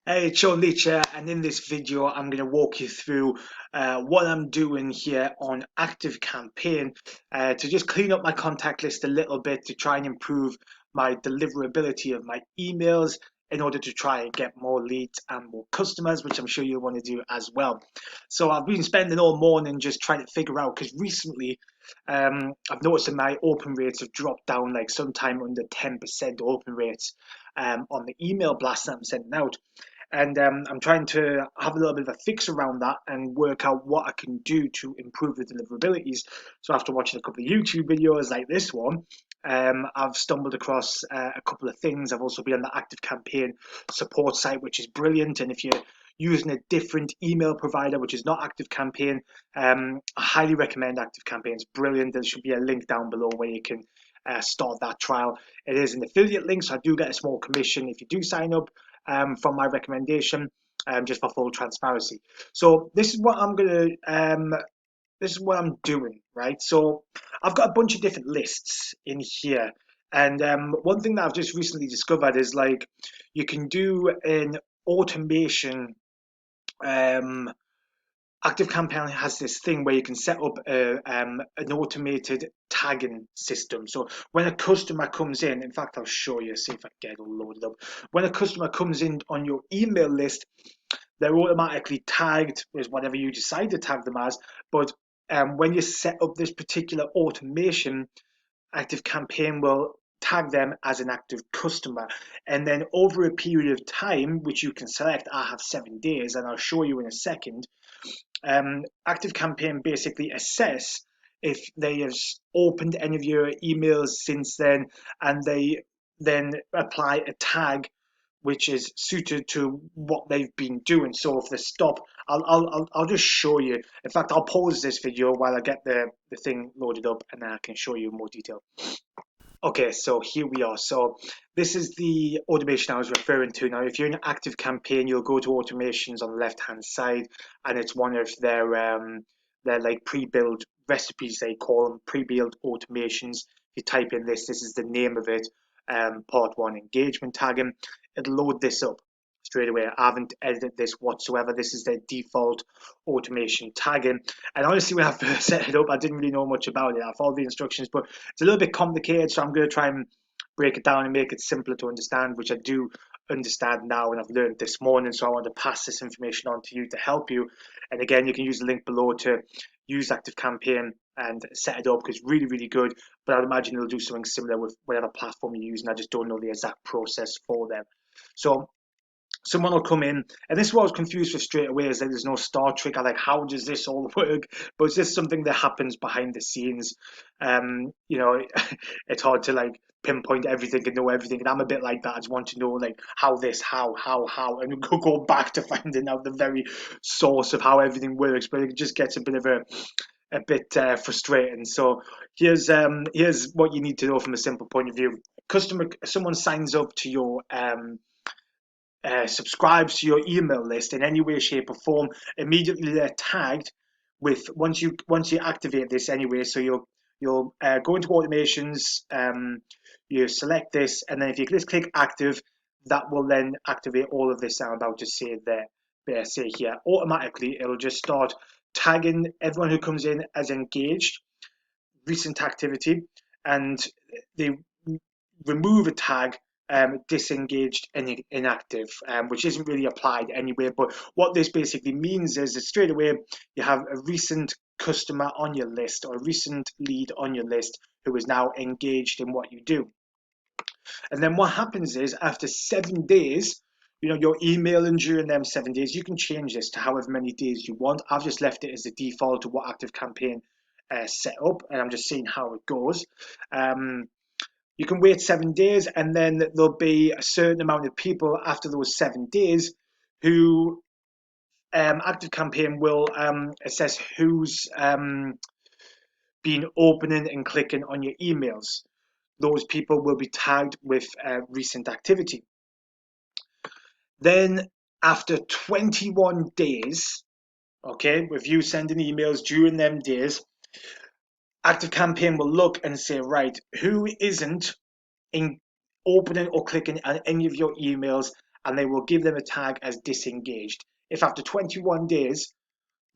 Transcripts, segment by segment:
Hey, it's Sean Leach here, and in this video, I'm going to walk you through what I'm doing here on ActiveCampaign to just clean up my contact list a little bit to try and improve my deliverability of my emails in order to try and get more leads and more customers, which I'm sure you'll want to do as well. So I've been spending all morning just trying to figure out, because recently I've noticed that my open rates have dropped down like sometime under 10% open rates on the email blast that I'm sending out. And I'm trying to have a little bit of a fix around that and work out what I can do to improve the deliverabilities. So after watching a couple of YouTube videos like this one, I've stumbled across a couple of things. I've also been on the ActiveCampaign support site, which is brilliant. And if you're using a different email provider, which is not ActiveCampaign, I highly recommend ActiveCampaign. It's brilliant. There should be a link down below where you can start that trial. It is an affiliate link, so I do get a small commission if you do sign up from my recommendation, just for full transparency. So this is what this is what I'm doing, right? So I've got a bunch of different lists in here, and one thing that I've just recently discovered is like you can do an automation. ActiveCampaign has this thing where you can set up an automated tagging system. So when a customer comes in fact, I'll show you, see if I can get it all loaded up. When a customer comes in on your email list, they're automatically tagged with whatever you decide to tag them as. But when you set up this particular automation, ActiveCampaign will tag them as an active customer, and then over a period of time, which you can select, I have 7 days, and I'll show you in a second. ActiveCampaign basically assess if they have opened any of your emails since then, and they then apply a tag which is suited to what they've been doing. So if they stop, I'll just show you. In fact, I'll pause this video while I get the thing loaded up, and then I can show you in more detail. Okay, so here we are. So this is the automation I was referring to. Now, if you're in an ActiveCampaign, you'll go to automations on the left-hand side, and it's one of their like pre-built recipes, they call them pre-built automations. If you type in this is the name of it, part one, engagement tagging. It'll load this up straight away. I haven't edited this whatsoever. This is their default automation tagging. And honestly, when I first set it up, I didn't really know much about it. I followed the instructions, but it's a little bit complicated, so I'm going to try and break it down and make it simpler to understand, which I do understand now and I've learned this morning. So I want to pass this information on to you to help you. And again, you can use the link below to use ActiveCampaign and set it up, because it's really, really good. But I'd imagine it'll do something similar with whatever platform you're using. I just don't know the exact process for them. So someone will come in, and this is what I was confused with straight away, is that there's no start trigger. Like, how does this all work? But it's just something that happens behind the scenes. You know, it's hard to like pinpoint everything and know everything, and I'm a bit like that. I just want to know like how this, how, and go back to finding out the very source of how everything works. But it just gets a bit of a bit frustrating. So here's what you need to know from a simple point of view. Someone signs up to your subscribes to your email list in any way, shape, or form, immediately they're tagged with, once you activate this anyway. So you'll go into automations, you select this, and then if you just click active, that will then activate all of this I'm about to say there. Say here, automatically it'll just start tagging everyone who comes in as engaged, recent activity, and they remove a tag, disengaged and inactive, which isn't really applied anyway. But what this basically means is that straight away you have a recent customer on your list, or a recent lead on your list, who is now engaged in what you do. And then what happens is, after 7 days, you know, you're emailing during them 7 days. You can change this to however many days you want. I've just left it as the default to what ActiveCampaign set up, and I'm just seeing how it goes. You can wait 7 days, and then there'll be a certain amount of people after those 7 days who ActiveCampaign will assess who's been opening and clicking on your emails. Those people will be tagged with recent activity. Then after 21 days, okay, with you sending emails during them days, ActiveCampaign will look and say, right, who isn't in opening or clicking on any of your emails and they will give them a tag as disengaged. If after 21 days,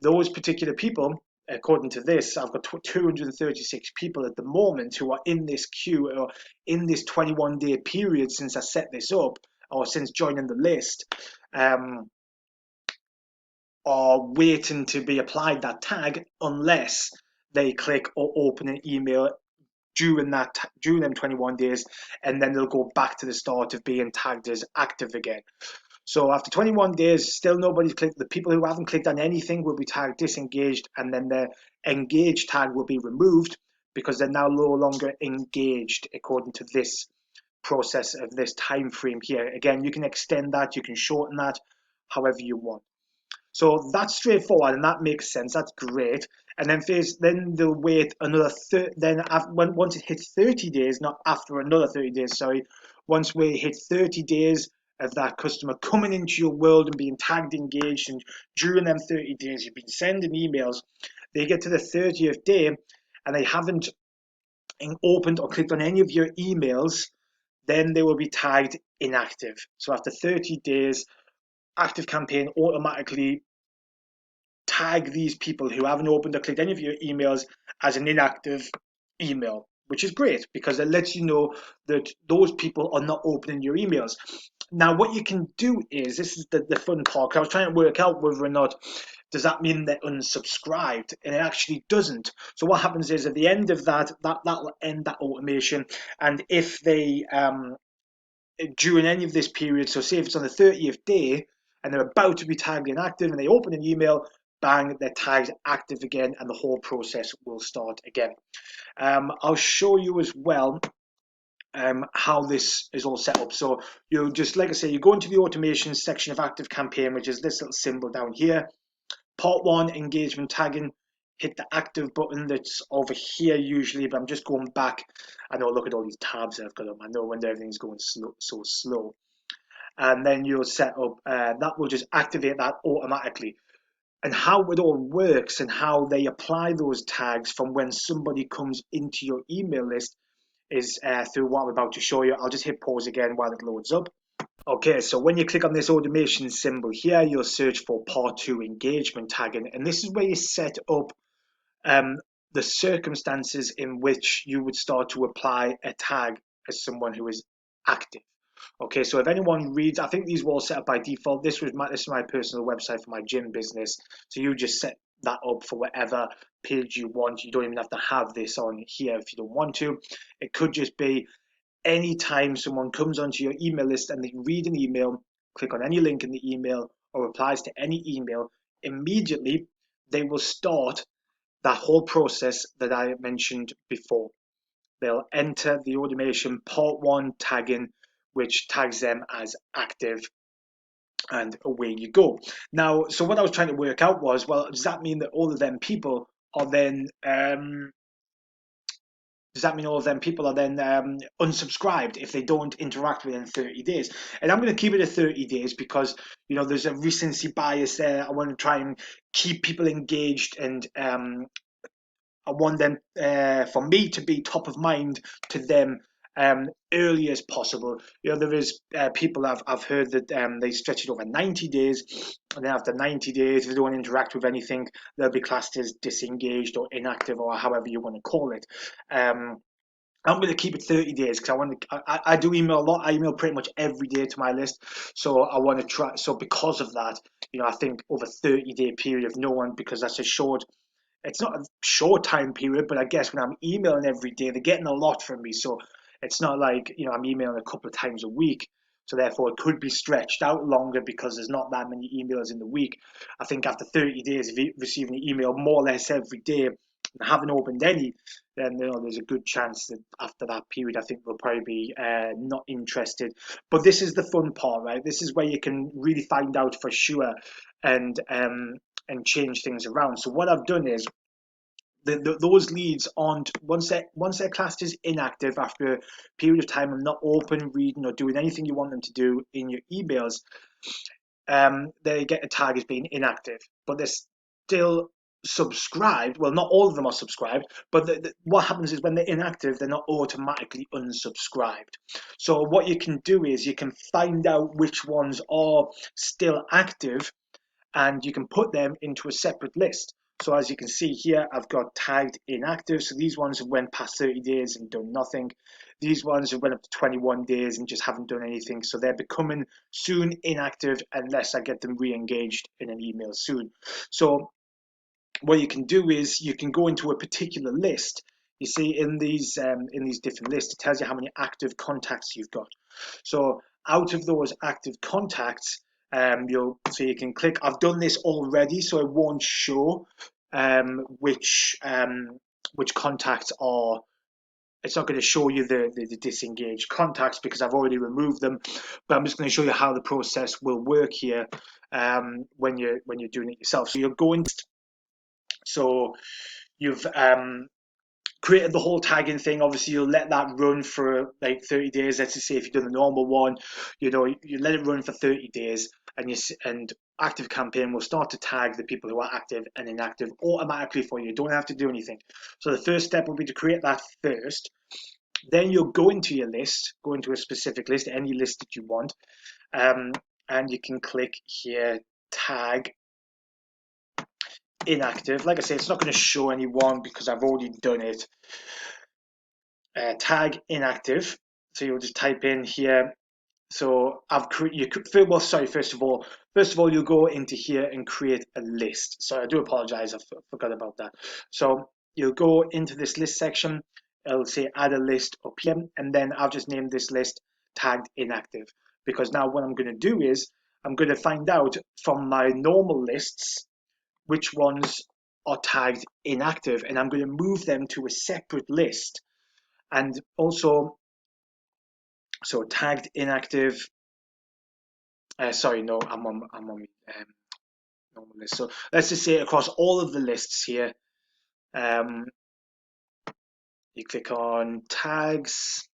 those particular people, according to this, I've got 236 people at the moment who are in this queue or in this 21-day period since I set this up, or since joining the list, are waiting to be applied that tag unless they click or open an email during them 21 days, and then they'll go back to the start of being tagged as active again. So after 21 days, still nobody's clicked. The people who haven't clicked on anything will be tagged disengaged, and then their engaged tag will be removed because they're now no longer engaged according to this process of this time frame here. Again, you can extend that, you can shorten that, however you want. So that's straightforward, and that makes sense. That's great. And then they'll wait another once it hits 30 days, not after another 30 days. Sorry, once we hit 30 days of that customer coming into your world and being tagged engaged, and during them 30 days you've been sending emails, they get to the 30th day and they haven't opened or clicked on any of your emails, then they will be tagged inactive. So after 30 days, ActiveCampaign automatically tag these people who haven't opened or clicked any of your emails as an inactive email, which is great because it lets you know that those people are not opening your emails. Now, what you can do is, this is the fun part, I was trying to work out whether or not does that mean they're unsubscribed, and it actually doesn't. So what happens is at the end of that'll end that automation, and if they during any of this period, so say if it's on the 30th day and they're about to be tagged inactive and they open an email, bang, they're tagged active again, and the whole process will start again. I'll show you as well how this is all set up. So you'll just, like I say, you go into the automation section of ActiveCampaign, which is this little symbol down here. Part 1, engagement tagging. Hit the active button that's over here usually, but I'm just going back. I know, look at all these tabs I've got up. I know when everything's going so slow. And then you'll set up, that will just activate that automatically. And how it all works and how they apply those tags from when somebody comes into your email list is through what I'm about to show you. I'll just hit pause again while it loads up. Okay, so when you click on this automation symbol here, you'll search for part 2 engagement tagging, and this is where you set up the circumstances in which you would start to apply a tag as someone who is active. Okay, so if anyone reads, I think these were all set up by default. This is my personal website for my gym business. So you just set that up for whatever page you want. You don't even have to have this on here if you don't want to. It could just be anytime someone comes onto your email list and they read an email, click on any link in the email or replies to any email, immediately they will start that whole process that I mentioned before. They'll enter the automation part 1 tagging, which tags them as active, and away you go. Now, so what I was trying to work out was, well, does that mean that all of them people are then unsubscribed if they don't interact within 30 days? And I'm going to keep it at 30 days because, you know, there's a recency bias there. I want to try and keep people engaged, and I want them, for me to be top of mind to them early as possible. You know, there is people I've heard that they stretch it over 90 days, and then after 90 days, if they don't interact with anything, they'll be classed as disengaged or inactive, or however you want to call it. I'm going to keep it 30 days because I do email a lot. I email pretty much every day to my list. So I want to try. So because of that, you know, I think over 30-day period of no one, because that's a short, it's not a short time period, but I guess when I'm emailing every day, they're getting a lot from me. So it's not like, you know, I'm emailing a couple of times a week. So therefore it could be stretched out longer because there's not that many emails in the week. I think after 30 days of receiving an email more or less every day and haven't opened any, then, you know, there's a good chance that after that period, I think they'll probably be not interested. But this is the fun part, right? This is where you can really find out for sure and change things around. So what I've done is those leads aren't, once they're classed as inactive after a period of time of not open, reading, or doing anything you want them to do in your emails, they get a tag as being inactive, but they're still subscribed, well, not all of them are subscribed, but what happens is when they're inactive, they're not automatically unsubscribed. So what you can do is you can find out which ones are still active, and you can put them into a separate list. So as you can see here, I've got tagged inactive. So these ones have went past 30 days and done nothing. These ones have went up to 21 days and just haven't done anything. So they're becoming soon inactive unless I get them re-engaged in an email soon. So what you can do is you can go into a particular list. You see in these different lists, it tells you how many active contacts you've got. So out of those active contacts, you can click. I've done this already, so it won't show which contacts are. It's not going to show you the disengaged contacts because I've already removed them. But I'm just going to show you how the process will work here when you're doing it yourself. So you're going. So you've created the whole tagging thing. Obviously, you'll let that run for like 30 days. Let's just say if you've done the normal one, you let it run for 30 days, and ActiveCampaign will start to tag the people who are active and inactive automatically for you. You don't have to do anything. So the first step will be to create that first. Then you'll go into your list, go into a specific list, any list that you want, and you can click here, tag inactive. Like I say, it's not going to show anyone because I've already done it. Tag inactive. So you'll just type in here. So first of all, you'll go into here and create a list. So I do apologize, I forgot about that. So you'll go into this list section. It'll say add a list up here, and then I've just named this list tagged inactive, because now what I'm going to do is I'm going to find out from my normal lists which ones are tagged inactive, and I'm going to move them to a separate list. And also, so tagged inactive. Sorry, no, I'm on normal list. So let's just say across all of the lists here, you click on tags,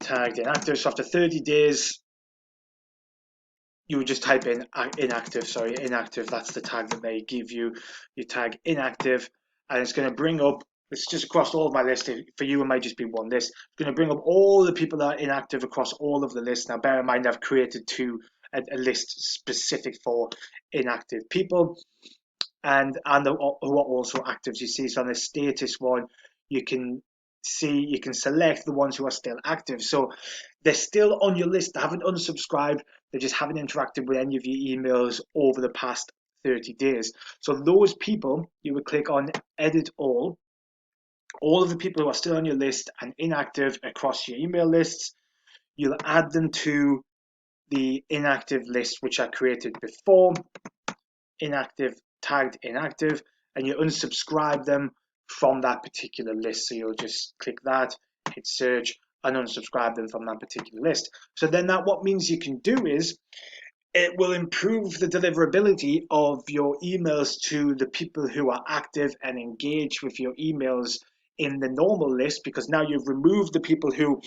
tagged inactive. So after 30 days, you would just type in inactive. Sorry, inactive. That's the tag that they give you. You tag inactive, and it's going to bring up. It's just across all of my list. For you, it might just be one list. It's going to bring up all the people that are inactive across all of the lists. Now, bear in mind, I've created a list specific for inactive people, and who are also active. You see, so on the status one, you can select the ones who are still active. So they're still on your list. They haven't unsubscribed. They just haven't interacted with any of your emails over the past 30 days. So those people, you would click on edit all of the people who are still on your list and inactive across your email lists. You'll add them to the inactive list, which I created before, inactive, tagged inactive, and you unsubscribe them from that particular list. So you'll just click that, hit search, and unsubscribe them from that particular list. So then what means you can do is it will improve the deliverability of your emails to the people who are active and engaged with your emails in the normal list, because now you've removed the people who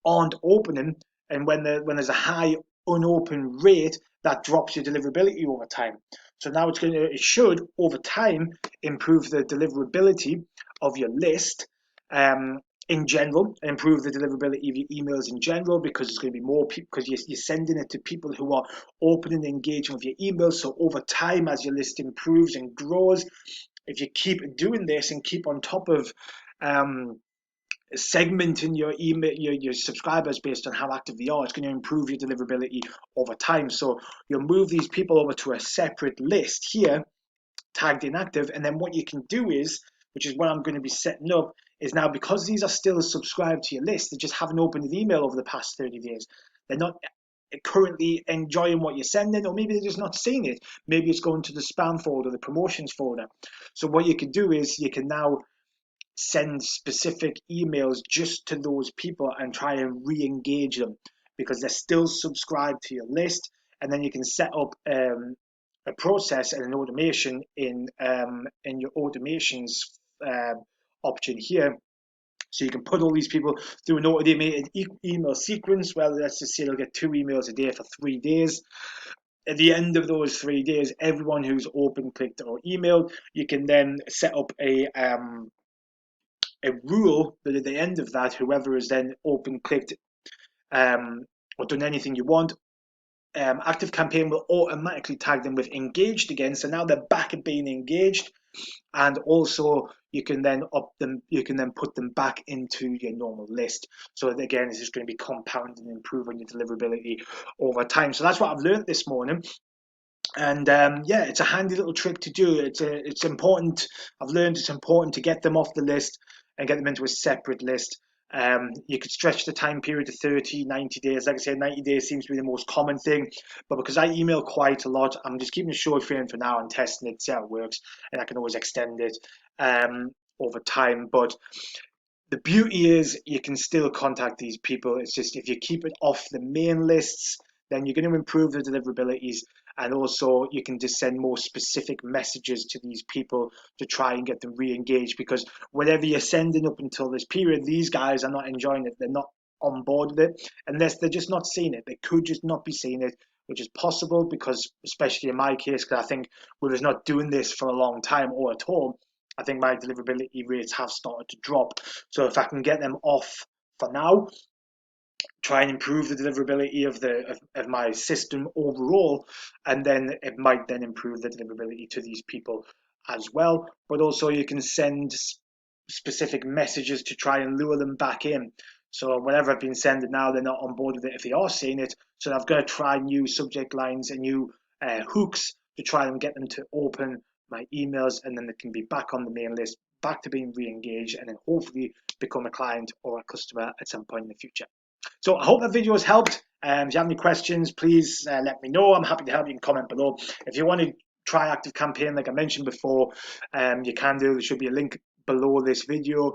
aren't opening, and when there's a high unopened rate, that drops your deliverability over time. So now it should over time improve the deliverability of your list in general, improve the deliverability of your emails in general, because there's going to be more people, because you're sending it to people who are opening and engaging with your emails. So over time, as your list improves and grows, if you keep doing this and keep on top of segmenting your email, your subscribers based on how active they are, it's going to improve your deliverability over time. So you'll move these people over to a separate list here, tagged inactive, and then what you can do is, which is what I'm going to be setting up, is now, because these are still subscribed to your list, they just haven't opened an email over the past 30 days. They're not currently enjoying what you're sending, or maybe they're just not seeing it. Maybe it's going to the spam folder, the promotions folder. So what you can do is you can now send specific emails just to those people and try and re-engage them, because they're still subscribed to your list. And then you can set up a process and an automation in your automations option here. So you can put all these people through an automated email sequence. Well, let's just say they'll get 2 emails a day for 3 days. at the end of those 3 days, everyone who's open, clicked, or emailed, you can then set up a rule that at the end of that, whoever is then open, clicked, or done anything you want, ActiveCampaign will automatically tag them with engaged again. So now they're back at being engaged, and also you can then put them back into your normal list. So again, this is going to be compound and improve on your deliverability over time. So that's what I've learned this morning. And yeah, it's a handy little trick to do. It's important. I've learned it's important to get them off the list and get them into a separate list. You could stretch the time period to 30, 90 days. Like I said, 90 days seems to be the most common thing. But because I email quite a lot, I'm just keeping a short frame for now and testing it, see how it works. And I can always extend it over time. But the beauty is you can still contact these people. It's just if you keep it off the main lists, then you're going to improve the deliverabilities, and also you can just send more specific messages to these people to try and get them re-engaged, because whatever you're sending up until this period, these guys are not enjoying it. They're not on board with it unless they're just not seeing it. They could just not be seeing it, which is possible because, especially in my case, because I think we was not doing this for a long time or at all, I think my deliverability rates have started to drop. So if I can get them off for now, try and improve the deliverability of my system overall, and then it might then improve the deliverability to these people as well. But also you can send specific messages to try and lure them back in. So whatever I've been sending now, they're not on board with it if they are seeing it. So I've got to try new subject lines and new hooks to try and get them to open my emails, and then they can be back on the main list, back to being re-engaged, and then hopefully become a client or a customer at some point in the future. So I hope that video has helped. If you have any questions, please let me know. I'm happy to help. You can comment below. If you want to try ActiveCampaign, like I mentioned before, you can do. There should be a link below this video.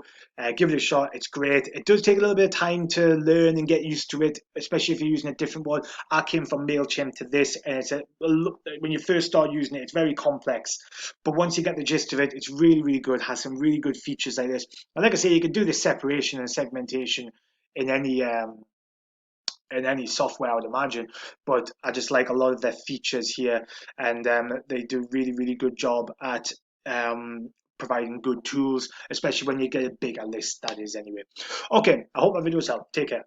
Give it a shot. It's great. It does take a little bit of time to learn and get used to it, especially if you're using a different one. I came from MailChimp to this, and when you first start using it, it's very complex. But once you get the gist of it, it's really, really good. It has some really good features like this. And like I say, you can do this separation and segmentation in any software, I would imagine. But I just like a lot of their features here, and they do really, really good job at providing good tools, especially when you get a bigger list, that is. Anyway, okay, I hope my videos help. Take care.